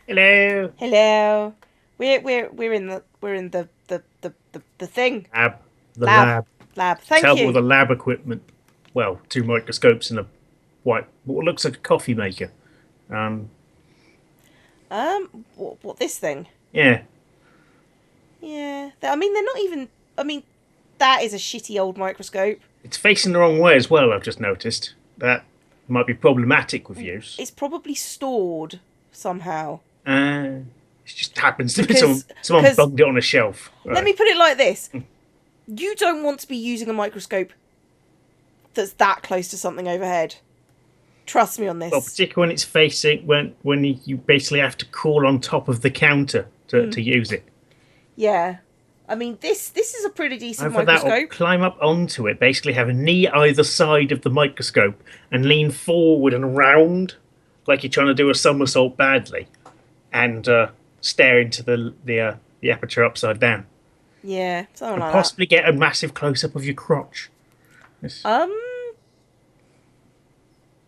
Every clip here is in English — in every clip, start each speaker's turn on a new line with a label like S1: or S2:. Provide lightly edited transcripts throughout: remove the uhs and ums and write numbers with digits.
S1: Hello.
S2: Hello. We're in the thing.
S1: Lab. The
S2: Lab.
S1: lab.
S2: Lab.
S1: It's
S2: Thank
S1: help with
S2: you.
S1: the lab equipment. Well, two microscopes and a what looks like a coffee maker. Um,
S2: What this thing?
S1: yeah.
S2: Yeah. I mean, they're not even. I mean, that is a shitty old microscope.
S1: It's facing the wrong way as well, I've just noticed. That might be problematic with use.
S2: It's probably stored somehow.
S1: Uh, it just happens to be
S2: Because
S1: someone
S2: because
S1: bunged it on a shelf.
S2: let
S1: Right.
S2: me put it like this: you don't want to be using a microscope that's that close to something overhead. Trust me on
S1: Well,
S2: this.
S1: particularly when it's facing when you basically have to crawl on top of the counter to use it.
S2: Yeah. I mean, this is a pretty decent
S1: Either that or
S2: microscope.
S1: climb up onto it, basically have a knee either side of the microscope and lean forward and around like you're trying to do a somersault badly and stare into the aperture upside down.
S2: Yeah, something
S1: And
S2: like that.
S1: possibly get a massive close up of your crotch. Yes.
S2: Um,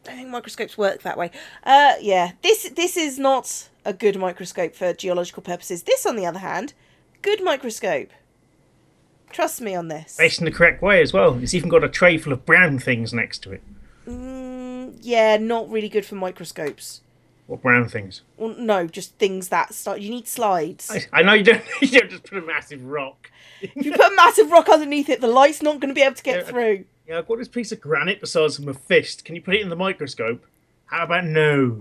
S2: I think microscopes work that way. Yeah. This is not a good microscope for geological purposes. This, on the other hand, good microscope. Trust me on this.
S1: Facing the correct way as well. It's even got a tray full of brown things next to it.
S2: Yeah, not really good for microscopes.
S1: What brown things?
S2: Well, no, just things that start. You need slides.
S1: I know you don't. You don't just put a massive rock.
S2: If you put a massive rock underneath it, the light's not going to be able to get
S1: Yeah,
S2: through.
S1: Yeah, I've got this piece of granite the size of my fist. Can you put it in the microscope? How about no?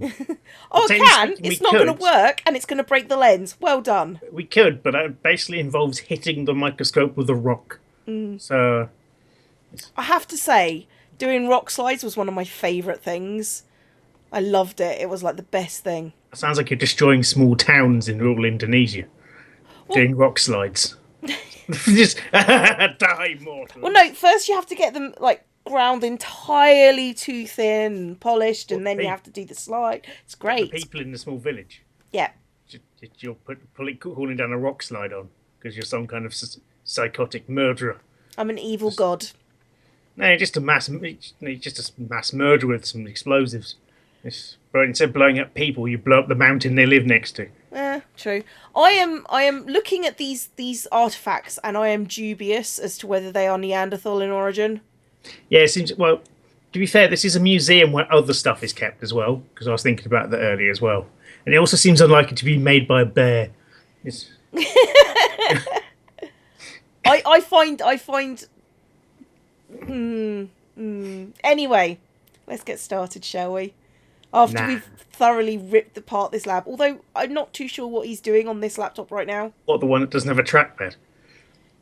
S2: Oh, I
S1: Technically
S2: can.
S1: speaking,
S2: It's
S1: we
S2: not going to
S1: could.
S2: work, and it's going to break the lens. Well done.
S1: We could, but that basically involves hitting the microscope with a rock. So,
S2: I have to say, doing rock slides was one of my favourite things. I loved it. It was like the best thing.
S1: it sounds like you're destroying small towns in rural Indonesia.
S2: Well,
S1: Doing rock slides. Just die, mortal.
S2: well, no. First, you have to get them like ground entirely too thin, polished, and then you have to do the slide. It's
S1: The
S2: great.
S1: people in the small village.
S2: Yeah.
S1: You're calling down a rock slide on because you're some kind of psychotic murderer.
S2: I'm an evil god.
S1: No, just a mass murder with some explosives. But instead of blowing up people, you blow up the mountain they live next to.
S2: True. I am looking at these artifacts, and I am dubious as to whether they are Neanderthal in origin.
S1: Yeah, it seems. Well, to be fair, this is a museum where other stuff is kept as well. Because I was thinking about that earlier as well, and it also seems unlikely to be made by a bear. It's,
S2: I find. Anyway, let's get started, shall we? After
S1: nah.
S2: we've thoroughly ripped apart this lab, although I'm not too sure what he's doing on this laptop right now.
S1: What, the one that doesn't have a trackpad?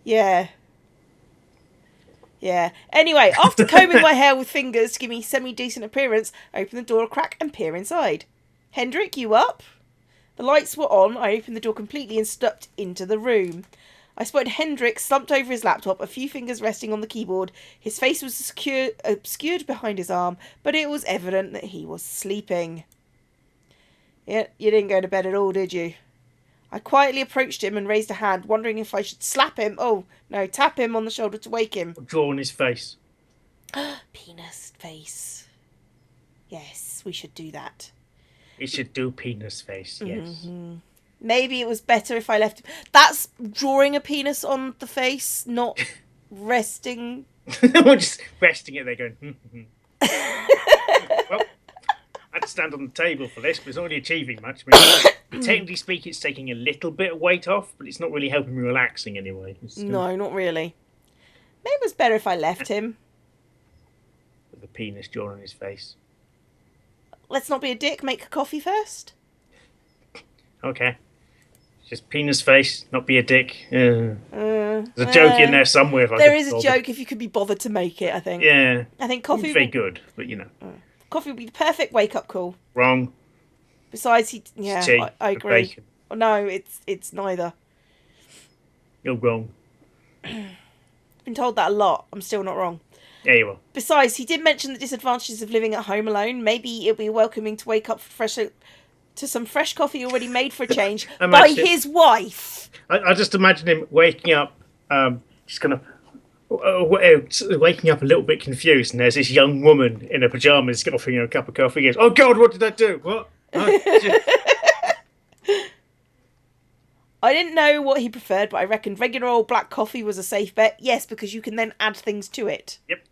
S2: Yeah. Yeah. Anyway, after combing my hair with fingers to give me semi-decent appearance, I open the door a crack and peer inside. Hendrik, you up? The lights were on. I opened the door completely and stepped into the room. I spotted Hendrik slumped over his laptop, a few fingers resting on the keyboard. His face was obscured behind his arm, but it was evident that he was sleeping. Yeah, you didn't go to bed at all, did you? I quietly approached him and raised a hand, wondering if I should slap him. Oh, no, tap him on the shoulder to wake him.
S1: Draw on his face.
S2: Penis face. Yes, we should do that.
S1: He should do penis face. Yes.
S2: Maybe it was better if I left him. That's drawing a penis on the face, not resting.
S1: We're just resting it there, going. Well, I had to stand on the table for this, but it's not really achieving much. I mean, technically speaking, it's taking a little bit of weight off, but it's not really helping me relaxing anyway.
S2: No, not really. Maybe it was better if I left him.
S1: With the penis drawn on his face.
S2: Let's not be a dick. Make a coffee first.
S1: Okay. Just penis face, not be a dick. There's a joke in there somewhere. If I
S2: There
S1: could
S2: is a
S1: bother.
S2: joke if you could be bothered to make it, I think.
S1: Yeah.
S2: I think
S1: Coffee
S2: coffee
S1: very good, but you know.
S2: Coffee would be the perfect wake-up call.
S1: Wrong.
S2: Besides,
S1: It's tea
S2: I
S1: with
S2: agree.
S1: bacon.
S2: No, it's neither.
S1: You're wrong.
S2: Been told that a lot. I'm still not wrong.
S1: Yeah, you are.
S2: Besides, he did mention the disadvantages of living at home alone. Maybe it'll be welcoming to wake up to some fresh coffee already made for a change by his wife.
S1: I just imagine him waking up, just kind of waking up a little bit confused, and there's this young woman in her pajamas offering him a cup of coffee. He goes, "Oh God, what did I do? What?"
S2: I didn't know what he preferred, but I reckoned regular old black coffee was a safe bet. Yes, because you can then add things to it.
S1: Yep.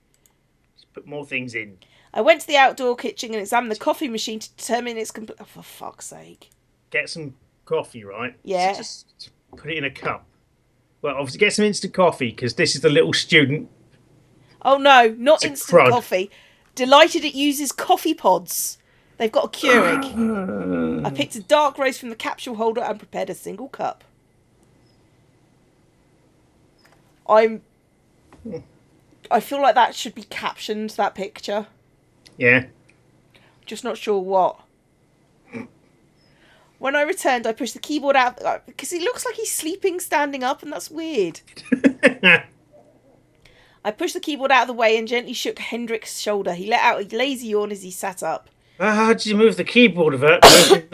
S1: Just put more things in.
S2: I went to the outdoor kitchen and examined the coffee machine to determine its complete... Oh, for fuck's sake.
S1: Get some coffee, right?
S2: Yeah.
S1: So just put it in a cup. Well, obviously get some instant coffee, because this is the little student.
S2: Oh, no, not
S1: It's a
S2: instant
S1: crud.
S2: coffee. Delighted it uses coffee pods. They've got a Keurig. I picked a dark roast from the capsule holder and prepared a single cup. I feel like that should be captioned, that picture.
S1: Yeah.
S2: Just not sure what. When I returned, I pushed the keyboard out because it looks like he's sleeping standing up, and that's weird. I pushed the keyboard out of the way and gently shook Hendrik's shoulder. He let out a lazy yawn as he sat up.
S1: How did you move the keyboard without moving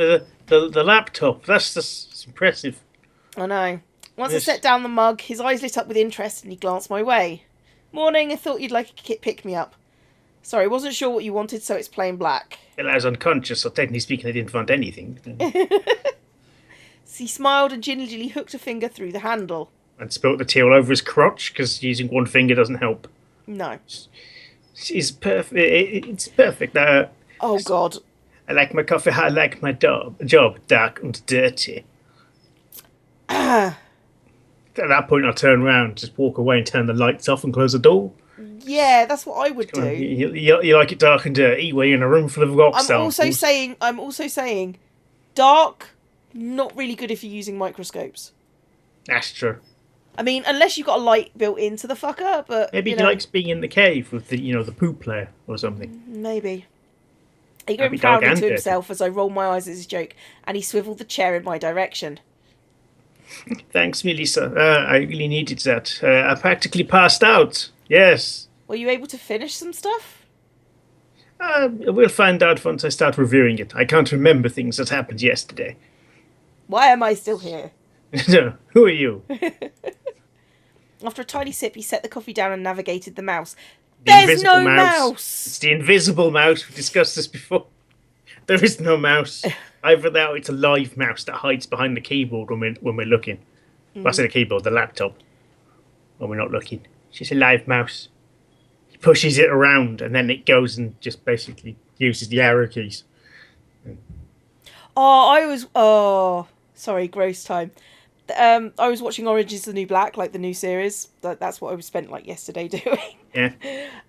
S1: the laptop? That's impressive.
S2: I know. Once
S1: Yes.
S2: I set down the mug, his eyes lit up with interest and he glanced my way. Morning, I thought you'd like a pick-me-up. Sorry, wasn't sure what you wanted, so it's plain black.
S1: Well, I was unconscious, so technically speaking, I didn't want anything.
S2: He smiled and gingerly hooked a finger through the handle.
S1: And spilt the tea all over his crotch, because using one finger doesn't help.
S2: No.
S1: It's perfect. It's perfect.
S2: Oh, God.
S1: I like my coffee. I like my job dark and dirty. At that point, I'll turn around, just walk away and turn the lights off and close the door.
S2: Yeah, that's what I would do.
S1: You like it dark and dirty, where you're in a room full of rock
S2: I'm
S1: samples.
S2: also saying, dark, not really good if you're using microscopes.
S1: That's true.
S2: I mean, unless you've got a light built into the fucker, but
S1: Maybe
S2: you
S1: he
S2: know,
S1: likes being in the cave with the poop player or something.
S2: maybe. He
S1: That'd be
S2: grinned
S1: dark
S2: proudly
S1: and
S2: to
S1: dirty.
S2: himself as I rolled my eyes at his joke, and he swiveled the chair in my direction.
S1: Thanks, Melissa. I really needed that. I practically passed out. Yes.
S2: Were you able to finish some stuff?
S1: We'll find out once I start reviewing it. I can't remember things that happened yesterday.
S2: Why am I still here?
S1: No, who are you?
S2: After a tiny sip, he set the coffee down and navigated the mouse.
S1: The
S2: There's
S1: invisible
S2: no mouse!
S1: It's the invisible mouse. We've discussed this before. There is no mouse. Either that or it's a live mouse that hides behind the keyboard when we're looking. Well, I say the keyboard, the laptop. When we're not looking. It's just a live mouse. He pushes it around and then it goes and just basically uses the arrow keys.
S2: Sorry, gross time. I was watching Orange is the New Black, like the new series. That's what I spent like yesterday doing.
S1: Yeah.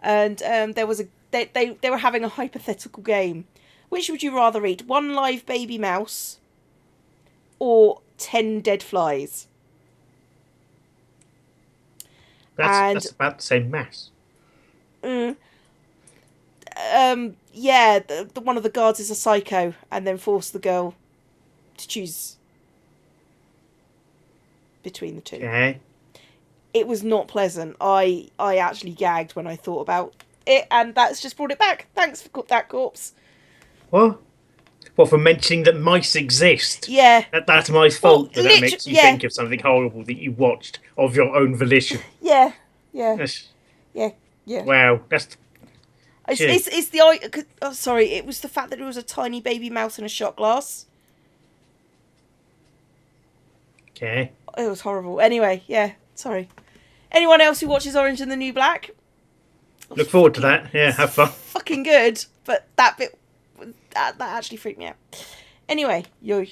S2: And there was they were having a hypothetical game. Which would you rather eat? 1 live baby mouse or 10 dead flies?
S1: That's about the same mass.
S2: Yeah, the one of the guards is a psycho and then forced the girl to choose between the two.
S1: Okay.
S2: It was not pleasant. I actually gagged when I thought about it, and that's just brought it back. Thanks for that, corpse.
S1: What? Well, for mentioning that mice exist.
S2: Yeah.
S1: That's my fault
S2: Well,
S1: that makes you think of something horrible that you watched of your own volition.
S2: Yeah.
S1: That's,
S2: Yeah.
S1: wow, that's...
S2: It's the... Oh, sorry, it was the fact that it was a tiny baby mouse in a shot glass.
S1: Okay.
S2: It was horrible. Anyway, yeah, sorry. Anyone else who watches Orange and the New Black?
S1: Look forward to that. Yeah, have fun.
S2: Fucking good, but that bit... That actually freaked me out. Anyway, you.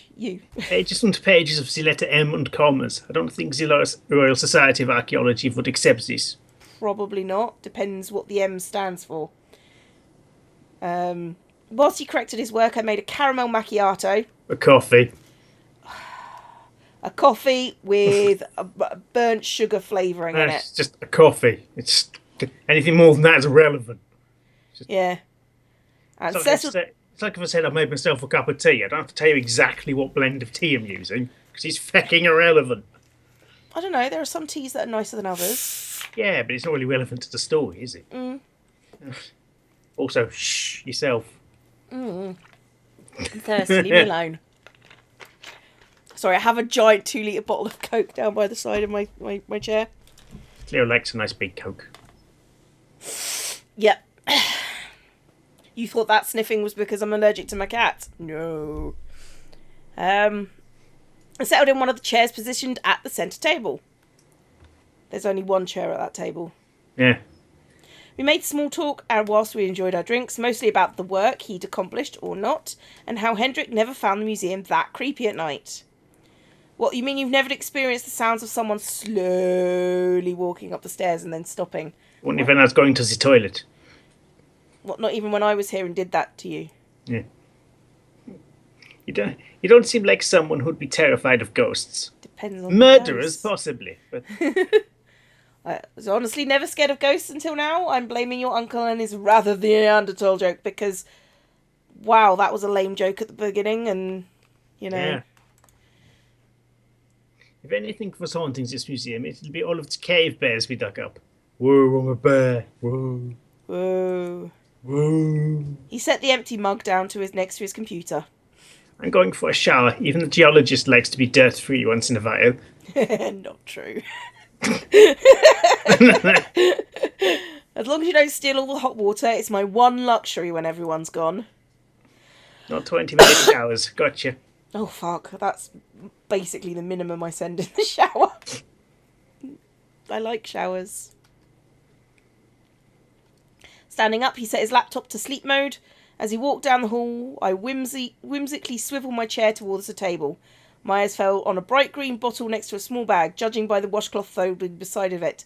S1: Pages and pages of the letter M and commas. I don't think the Royal Society of Archaeology would accept this.
S2: Probably not. Depends what the M stands for. Whilst he corrected his work, I made a caramel macchiato.
S1: A coffee.
S2: A coffee with a burnt sugar flavouring in
S1: It's
S2: it.
S1: just a coffee. It's anything more than that is irrelevant.
S2: Yeah. And
S1: It's like if I said I made myself a cup of tea. I don't have to tell you exactly what blend of tea I'm using because it's fucking irrelevant.
S2: I don't know. There are some teas that are nicer than others.
S1: Yeah, but it's not really relevant to the story, is it? Also, shh yourself.
S2: I'm thirsty. Leave me alone. Sorry, I have a giant 2-litre bottle of Coke down by the side of my chair.
S1: Cleo likes a nice big Coke.
S2: Yep. You thought that sniffing was because I'm allergic to my cat? No. I settled in one of the chairs positioned at the centre table. There's only one chair at that table.
S1: Yeah.
S2: We made small talk whilst we enjoyed our drinks, mostly about the work he'd accomplished or not, and how Hendrik never found the museum that creepy at night. What, you mean you've never experienced the sounds of someone slowly walking up the stairs and then stopping?
S1: Only when I was going to the toilet.
S2: What, not even when I was here and did that to you?
S1: Yeah. You don't seem like someone who'd be terrified of ghosts.
S2: Depends on
S1: Murderers,
S2: the ghost.
S1: possibly, but
S2: I was honestly never scared of ghosts until now. I'm blaming your uncle and his rather Neanderthal joke because, wow, that was a lame joke at the beginning and, you know.
S1: yeah. If anything was haunting this museum, it'll be all of the cave bears we dug up. Whoa, I'm a bear. Whoa.
S2: Whoa.
S1: Whoa.
S2: He set the empty mug down next to his computer.
S1: I'm going for a shower. Even the geologist likes to be dirt-free once in a while.
S2: Not true. As long as you don't steal all the hot water, it's my one luxury when everyone's gone.
S1: Not 20-minute showers. Gotcha.
S2: Oh, fuck. That's basically the minimum I send in the shower. I like showers. Standing up, he set his laptop to sleep mode. As he walked down the hall, I whimsically swiveled my chair towards the table. My eyes fell on a bright green bottle next to a small bag, judging by the washcloth folded beside of it.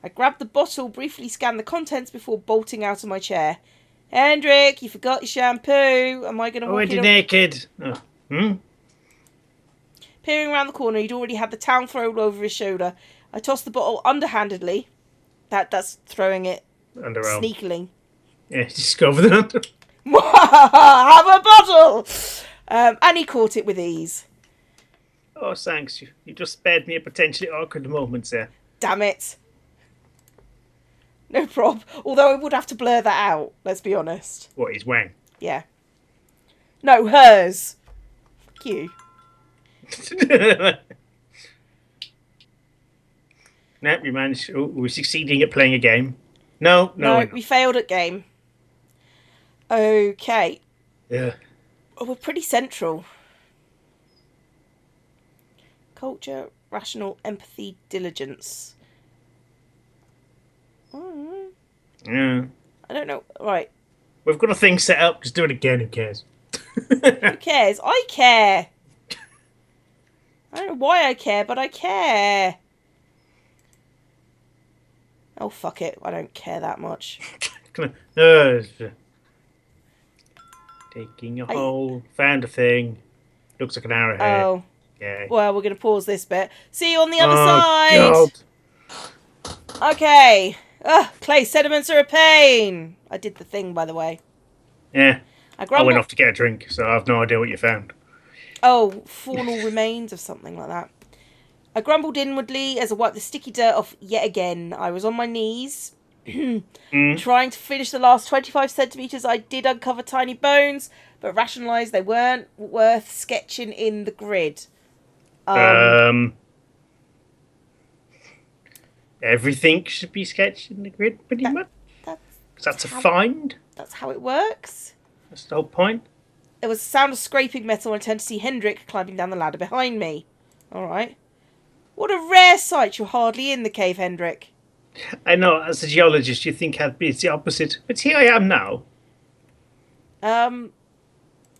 S2: I grabbed the bottle, briefly scanned the contents before bolting out of my chair. Hendrik, you forgot your shampoo. Am I going to walk
S1: Already
S2: in?
S1: naked. Oh.
S2: Peering around the corner, he'd already had the towel thrown over his shoulder. I tossed the bottle underhandedly. That's throwing it
S1: Underarm.
S2: sneakily.
S1: Yeah, just go over the under.
S2: Have a bottle! And he caught it with ease.
S1: Oh, thanks. You just spared me a potentially awkward moment there.
S2: Damn it. No prob. Although I would have to blur that out, let's be honest.
S1: What, his wang?
S2: Yeah. No, hers. Fuck you.
S1: No, we managed. Oh, we're succeeding at playing a game. No,
S2: No, we failed at game. Okay.
S1: Yeah.
S2: Oh, we're pretty central. Culture, rational, empathy, diligence.
S1: Yeah.
S2: I don't know. Right.
S1: We've got a thing set up. Just do it again. Who cares?
S2: Who cares? I care. I don't know why I care, but I care. Oh, fuck it. I don't care that much.
S1: Taking a hole. Found a thing. Looks like an arrowhead.
S2: Oh.
S1: Yeah.
S2: Well, we're going to pause this bit. See you on the other
S1: God.
S2: side. Okay. Clay sediments are a pain. I did the thing, by the way.
S1: Yeah.
S2: I
S1: I
S2: grumbled.
S1: went off to get a drink, so I have no idea what you found.
S2: Oh, faunal remains of something like that. I grumbled inwardly as I wiped the sticky dirt off yet again. I was on my knees, trying to finish the last 25 centimetres. I did uncover tiny bones, but rationalised they weren't worth sketching in the grid.
S1: Everything should be sketched in the grid, pretty much. That's a find.
S2: That's how it works.
S1: That's the whole point.
S2: There was a sound of scraping metal and I turned to see Hendrik climbing down the ladder behind me. Alright. What a rare sight. You're hardly in the cave, Hendrik.
S1: I know, as a geologist, you think I'd be the opposite, but here I am now.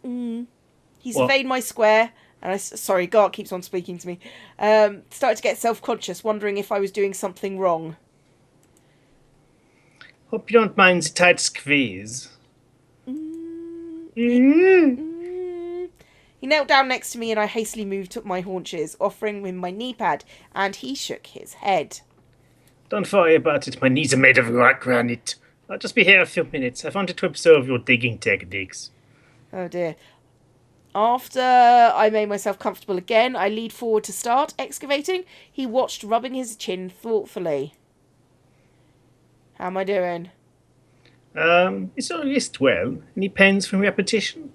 S2: He
S1: What?
S2: surveyed my square, and sorry, God keeps on speaking to me. Started to get self-conscious, wondering if I was doing something wrong.
S1: Hope you don't mind the tight squeeze.
S2: He knelt down next to me, and I hastily moved up my haunches, offering him my knee pad, and he shook his head.
S1: Don't worry about it, my knees are made of rock granite. I'll just be here a few minutes. I wanted to observe your digging techniques.
S2: Oh dear. After I made myself comfortable again, I leaned forward to start excavating. He watched, rubbing his chin thoughtfully. How am I doing?
S1: It's all wrist well. Any pains from repetition?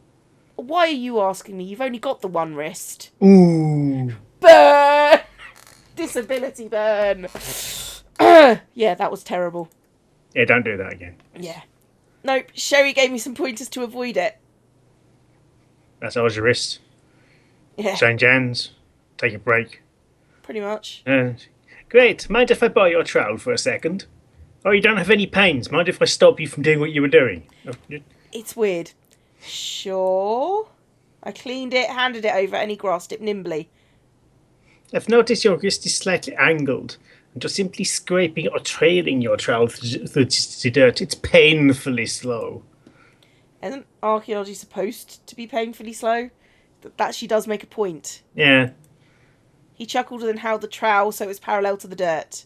S2: Why are you asking me? You've only got the one wrist.
S1: Ooh.
S2: Burn! Disability burn. Yeah, that was terrible.
S1: Yeah, don't do that again.
S2: Yeah. Nope, Sherry gave me some pointers to avoid it.
S1: That's always your wrist.
S2: Yeah.
S1: Change hands. take a break.
S2: Pretty much.
S1: Great. Mind if I borrow your trowel for a second? Oh, you don't have any pains. Mind if I stop you from doing what you were doing?
S2: It's weird. Sure. I cleaned it, handed it over, and he grasped it nimbly.
S1: I've noticed your wrist is slightly angled, and you're simply scraping or trailing your trowel through the dirt. It's painfully slow.
S2: Isn't archaeology supposed to be painfully slow? That she does make a point.
S1: Yeah.
S2: He chuckled and held the trowel so it was parallel to the dirt.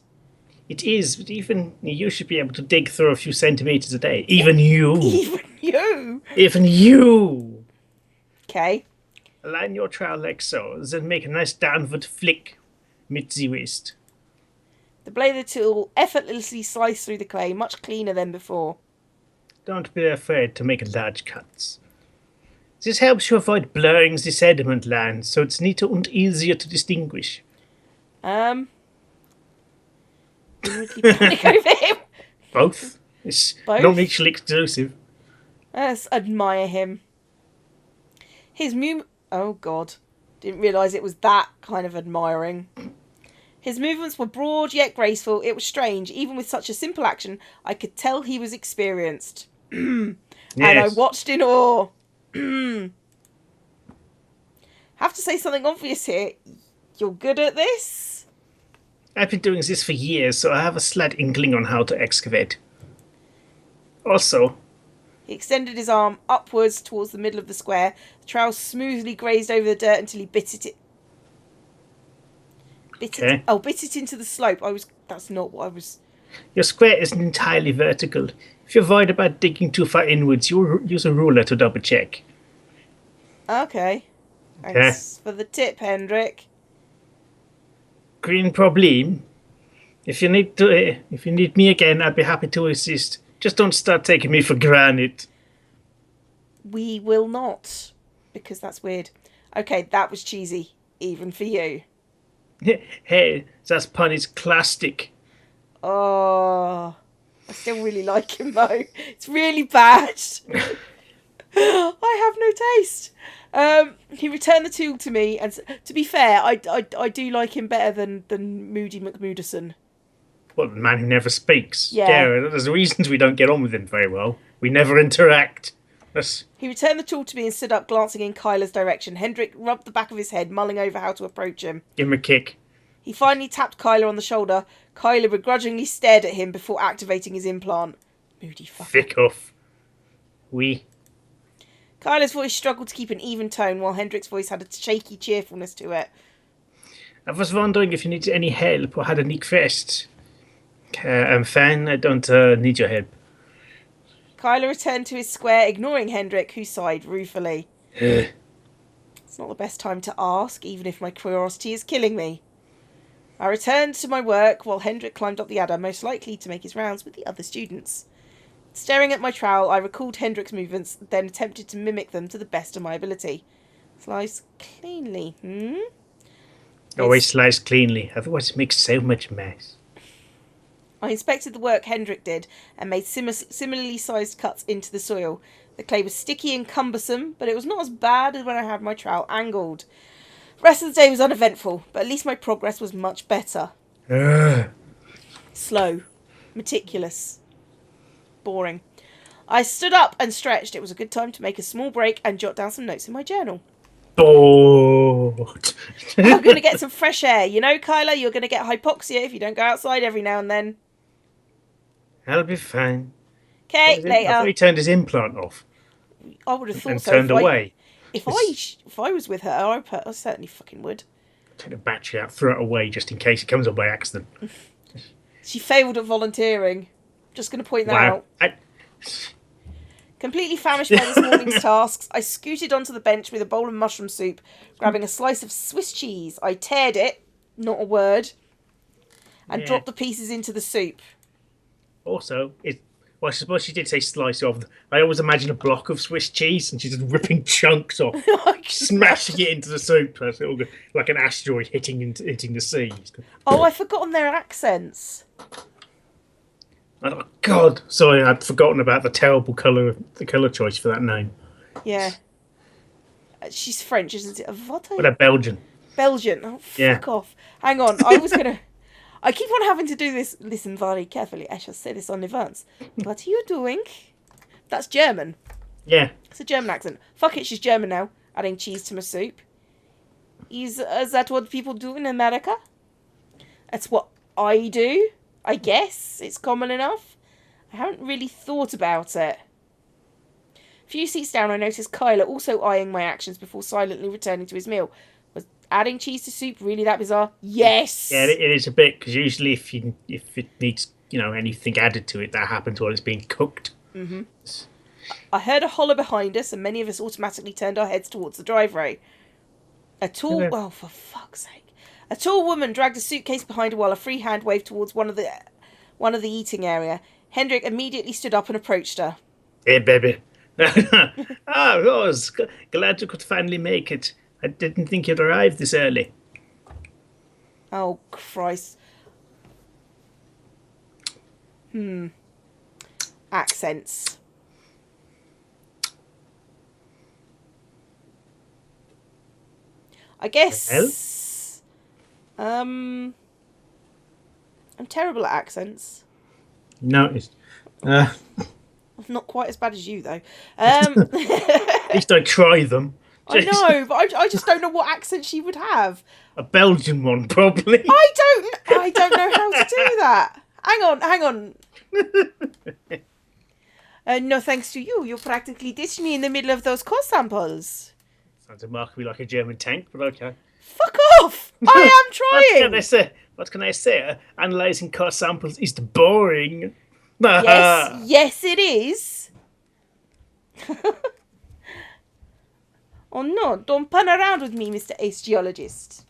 S1: It is, but even you should be able to dig through a few centimetres a day. Even you!
S2: Even you!
S1: Even you!
S2: Okay.
S1: Align your trowel like so, then make a nice downward flick with the wrist.
S2: The blade of the tool effortlessly sliced through the clay, much cleaner than before.
S1: Don't be afraid to make large cuts. This helps you avoid blurring the sediment lines, so it's neater and easier to distinguish.
S2: Inwardly panic over him.
S1: Both? It's
S2: Both?
S1: not mutually exclusive.
S2: Let's admire him. His Oh, God. Didn't realise it was that kind of admiring. His movements were broad yet graceful. It was strange. Even with such a simple action, I could tell he was experienced. And I watched in awe. Have to say something obvious here. You're good at this?
S1: I've been doing this for years, so I have a slight inkling on how to excavate. Also,
S2: he extended his arm upwards towards the middle of the square. The trowel smoothly grazed over the dirt until he bit it into the slope. That's not what I was...
S1: Your square isn't entirely vertical. If you're worried about digging too far inwards, you use a ruler to double check.
S2: Okay. Thanks for the tip, Hendrik.
S1: Green problem. If you need me again, I'd be happy to assist. Just don't start taking me for granted.
S2: We will not, because that's weird. Okay, that was cheesy, even for you.
S1: Hey, that pun is classic.
S2: Oh, I still really like him though. It's really bad. I have no taste. He returned the tool to me, and to be fair, I do like him better than Moody McMooderson.
S1: Well, the man who never speaks.
S2: Yeah.
S1: There's reasons we don't get on with him very well. We never interact.
S2: He returned the tool to me and stood up, glancing in Kyla's direction. Hendrik rubbed the back of his head, mulling over how to approach him.
S1: Give him a kick.
S2: He finally tapped Kyla on the shoulder. Kyla begrudgingly stared at him before activating his implant. Moody fucker.
S1: Fick off.
S2: Kyla's voice struggled to keep an even tone, while Hendrik's voice had a shaky cheerfulness to it.
S1: I was wondering if you needed any help or had a leak first. I'm fine. I don't need your help.
S2: Kyla returned to his square, ignoring Hendrik, who sighed ruefully. It's not the best time to ask, even if my curiosity is killing me. I returned to my work while Hendrik climbed up the adder, most likely to make his rounds with the other students. Staring at my trowel, I recalled Hendrik's movements, then attempted to mimic them to the best of my ability. Slice cleanly,
S1: Always slice cleanly, otherwise it makes so much mess.
S2: I inspected the work Hendrik did and made similarly sized cuts into the soil. The clay was sticky and cumbersome, but it was not as bad as when I had my trowel angled. The rest of the day was uneventful, but at least my progress was much better. Slow. Meticulous. Boring. I stood up and stretched. It was a good time to make a small break and jot down some notes in my journal.
S1: Bored.
S2: I'm going to get some fresh air. You know, Kyla, you're going to get hypoxia if you don't go outside every now and then.
S1: I'll be fine.
S2: Okay, later.
S1: I thought he turned his implant off.
S2: I would have thought
S1: and
S2: so.
S1: Turned away.
S2: If I was with her, I certainly fucking would.
S1: Take the battery out, throw it away just in case it comes up by accident.
S2: She failed at volunteering. Just going to point that out. Completely famished by this morning's tasks, I scooted onto the bench with a bowl of mushroom soup, grabbing a slice of Swiss cheese. I teared it, not a word, and dropped the pieces into the soup.
S1: Also, I suppose she did say slice off. I always imagine a block of Swiss cheese and she's just ripping chunks off, smashing it into the soup. Like an asteroid hitting the sea.
S2: Oh, I've forgotten their accents.
S1: Oh, God. Sorry, I'd forgotten about the terrible colour choice for that name.
S2: Yeah. She's French, isn't it?
S1: But they're Belgian.
S2: Belgian. Oh,
S1: Yeah.
S2: fuck off. Hang on. I keep on having to do this. Listen very carefully. I shall say this on advance. What are you doing? That's German.
S1: Yeah.
S2: It's a German accent. Fuck it, she's German now. Adding cheese to my soup. Is that what people do in America? That's what I do. I guess. It's common enough. I haven't really thought about it. A few seats down, I noticed Kyler also eyeing my actions before silently returning to his meal. Was adding cheese to soup really that bizarre? Yes!
S1: Yeah, it is a bit, because usually if it needs, anything added to it, that happens while it's being cooked.
S2: Mm-hmm. I heard a holler behind us, and many of us automatically turned our heads towards the driveway. Oh, for fuck's sake. A tall woman dragged a suitcase behind her while a free hand waved towards one of the eating area. Hendrik immediately stood up and approached her.
S1: Hey, baby. Rose, glad you could finally make it. I didn't think you'd arrive this early.
S2: Oh, Christ. Accents. I guess. I'm terrible at accents.
S1: Noticed.
S2: Not quite as bad as you, though.
S1: At least I try them.
S2: I know, but I just don't know what accent she would have.
S1: A Belgian one, probably.
S2: I don't know how to do that. Hang on. No thanks to you. You practically ditched me in the middle of those core samples.
S1: Sounds remarkably like a German tank, but okay.
S2: Fuck off! I am trying!
S1: What can I say? Analysing core samples is boring.
S2: Yes it is. Oh no, don't pun around with me, Mr. Ace Geologist.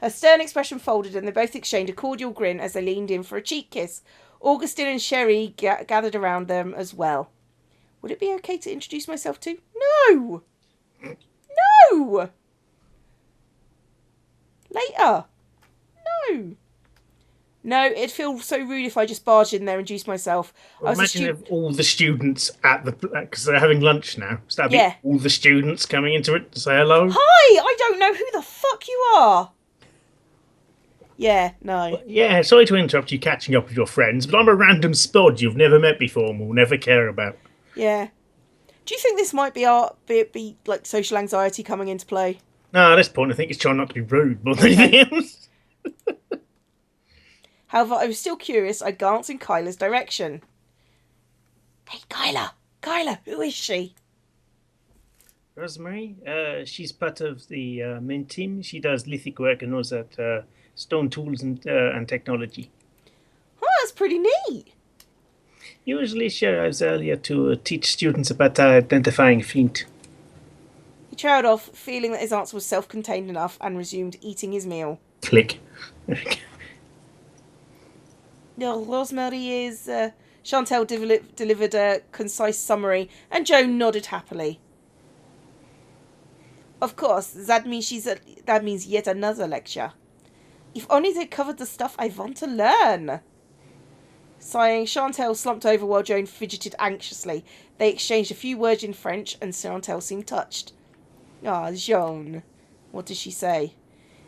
S2: Her stern expression folded and they both exchanged a cordial grin as they leaned in for a cheek kiss. Augustine and Sherry gathered around them as well. Would it be okay to introduce myself to? No! No! Later. No. No, it'd feel so rude if I just barged in there and introduced myself.
S1: Well, imagine if all the students because they're having lunch now. So that'd be all the students coming into it to say hello.
S2: Hi, I don't know who the fuck you are. Yeah, no.
S1: Yeah, sorry to interrupt you catching up with your friends, but I'm a random spod you've never met before and will never care about.
S2: Yeah. Do you think this might be be like social anxiety coming into play?
S1: No, at this point I think it's trying not to be rude more than anything else.
S2: However, I was still curious. I glanced in Kyla's direction. Hey, Kyla, who is she?
S1: Rosemary, she's part of the main team. She does lithic work and knows that stone tools and technology.
S2: Oh, that's pretty neat.
S1: Usually she arrives earlier to teach students about identifying flint.
S2: He trailed off, feeling that his answer was self-contained enough, and resumed eating his meal.
S1: Click.
S2: No, Rosemary is... Chantel delivered a concise summary, and Joe nodded happily. Of course, that means yet another lecture. If only they covered the stuff I want to learn. Sighing, Chantel slumped over while Joan fidgeted anxiously. They exchanged a few words in French, and Chantel seemed touched. Ah, Joan. What does she say?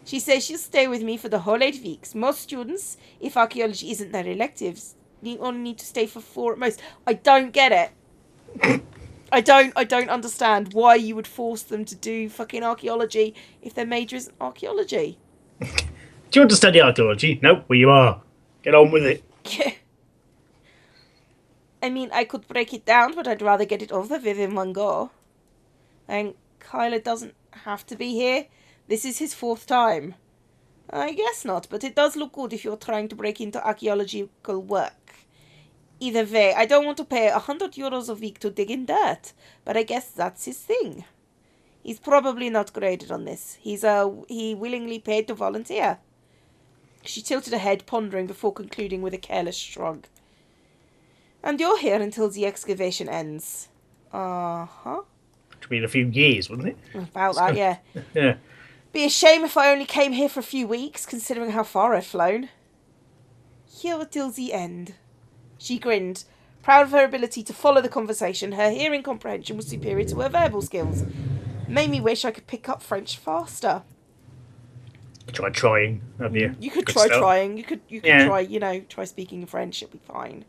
S2: She says she'll stay with me for the whole 8 weeks. Most students, if archaeology isn't their electives, only need to stay for 4 at most. I don't get it. I don't understand why you would force them to do fucking archaeology if their major isn't archaeology.
S1: Do you want to study archaeology? No, well you are. Get on with it.
S2: Yeah. I mean, I could break it down, but I'd rather get it over with in one go. And Kyla doesn't have to be here. This is his 4th time. I guess not, but it does look good if you're trying to break into archaeological work. Either way, I don't want to pay €100 a week to dig in dirt, but I guess that's his thing. He's probably not graded on this. He willingly paid to volunteer. She tilted her head, pondering before concluding with a careless shrug. And you're here until the excavation ends. Uh-huh.
S1: It'll be in a few years, wouldn't it?
S2: About that, yeah.
S1: Yeah.
S2: Be a shame if I only came here for a few weeks, considering how far I've flown. Here till the end. She grinned, proud of her ability to follow the conversation. Her hearing comprehension was superior to her verbal skills. Made me wish I could pick up French faster.
S1: Try trying, have you?
S2: You could
S1: Good
S2: try
S1: start.
S2: trying. You could
S1: Yeah.
S2: try, try speaking French. It'll be fine.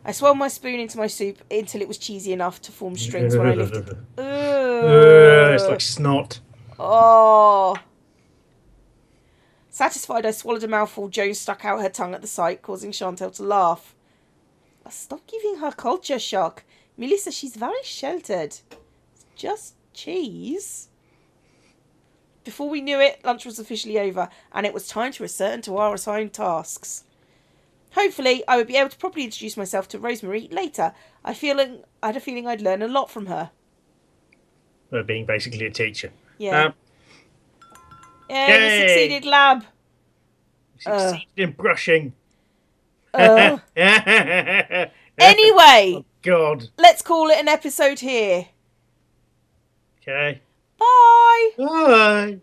S2: I swelled my spoon into my soup until it was cheesy enough to form strings when I lifted.
S1: It's like snot.
S2: Oh. Satisfied, I swallowed a mouthful. Jo stuck out her tongue at the sight, causing Chantal to laugh. Stop giving her culture shock. Millie says she's very sheltered. It's just cheese. Before we knew it, lunch was officially over, and it was time to return to our assigned tasks. Hopefully, I would be able to properly introduce myself to Rosemary later. I had a feeling I'd learn a lot from her.
S1: Being basically a teacher.
S2: Yeah. We
S1: Yay!
S2: succeeded, lab.
S1: Succeeded in brushing.
S2: Anyway,
S1: Oh, God.
S2: let's call it an episode here.
S1: Okay.
S2: Bye.
S1: Bye.